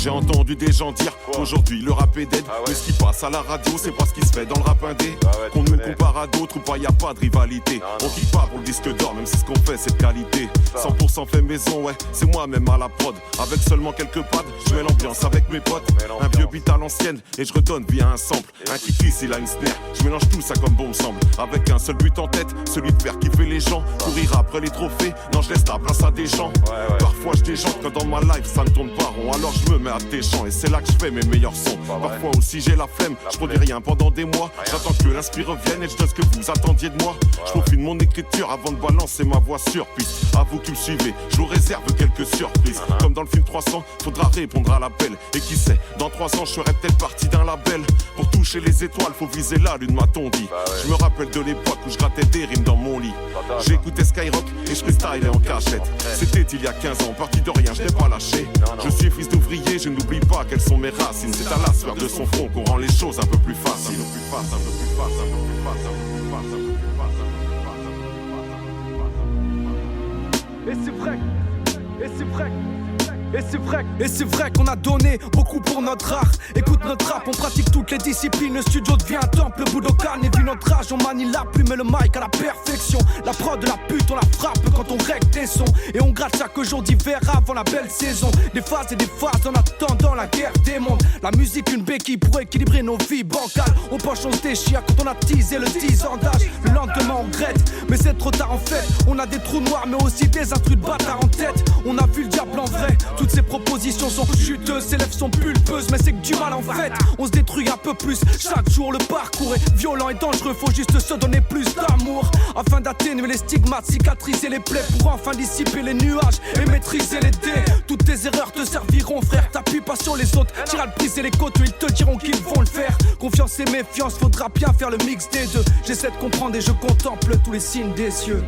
J'ai entendu des gens dire qu'aujourd'hui le rap est dead. Mais ce qui passe à la radio, c'est pas ce qui se fait dans le rap indé. Qu'on nous compare à d'autres ou pas, y a pas de rivalité. On kiffe pas pour le disque d'or, même si ce qu'on fait c'est de qualité. 100% fait maison, ouais, c'est moi-même à la prod. Avec seulement quelques pads, je mets l'ambiance avec mes potes. Un vieux beat à l'ancienne et je redonne via un sample. Un kick il a une snare, je mélange tout ça comme bon me semble. Avec un seul but en tête, celui de faire kiffer les gens. Courir après les trophées, non je laisse la place à des gens. Parfois je déjante quand dans ma life ça ne tourne pas rond. Alors je me mets à tes chants et c'est là que je fais mes meilleurs sons. Parfois aussi j'ai la flemme, je produis rien pendant des mois. J'attends que l'inspire revienne et je donne ce que vous attendiez de moi. Je profite de mon écriture avant de balancer ma voix sur piste. À vous qui me suivez, je vous réserve quelques surprises. Comme dans le film 300, faudra répondre à l'appel. Et qui sait, dans 3 ans je serai peut-être parti d'un label. Pour toucher les étoiles, faut viser la lune, m'a-t-on dit. Je me rappelle de l'époque où je grattais des rimes dans mon lit. J'écoutais Skyrock et je freestylais en cachette. C'était il y a 15 ans, parti de rien, je n'ai pas lâché. Je suis fils d'ouvrier, je n'oublie pas quelles sont mes racines. C'est à la sphère de son front qu'on rend les choses un peu plus faciles. Et c'est vrai, et c'est vrai. Et c'est vrai qu'on a donné beaucoup pour notre art. Écoute notre rap, on pratique toutes les disciplines. Le studio devient un temple, le Budokan. Et vu notre âge, on manie la plume et le mic à la perfection. La prod de la pute, on la frappe quand on règle des sons. Et on gratte chaque jour d'hiver avant la belle saison. Des phases et des phases en attendant la guerre des mondes. La musique une béquille pour équilibrer nos vies bancales. On penche, on se déchire quand on a teasé le 10 ans d'âge. Le lendemain on regrette, mais c'est trop tard en fait. On a des trous noirs mais aussi des intrus de bâtards en tête. On a vu le diable en vrai. Toutes ces propositions sont juteuses, ces lèvres sont pulpeuses, mais c'est que du mal en fait. On se détruit un peu plus, chaque jour le parcours est violent et dangereux. Faut juste se donner plus d'amour afin d'atténuer les stigmates, cicatriser les plaies pour enfin dissiper les nuages et maîtriser les dés. Toutes tes erreurs te serviront frère, t'appuies pas sur les autres. T'iras le briser les côtes, ils te diront qu'ils vont le faire. Confiance et méfiance, faudra bien faire le mix des deux. J'essaie de comprendre et je contemple tous les signes des cieux.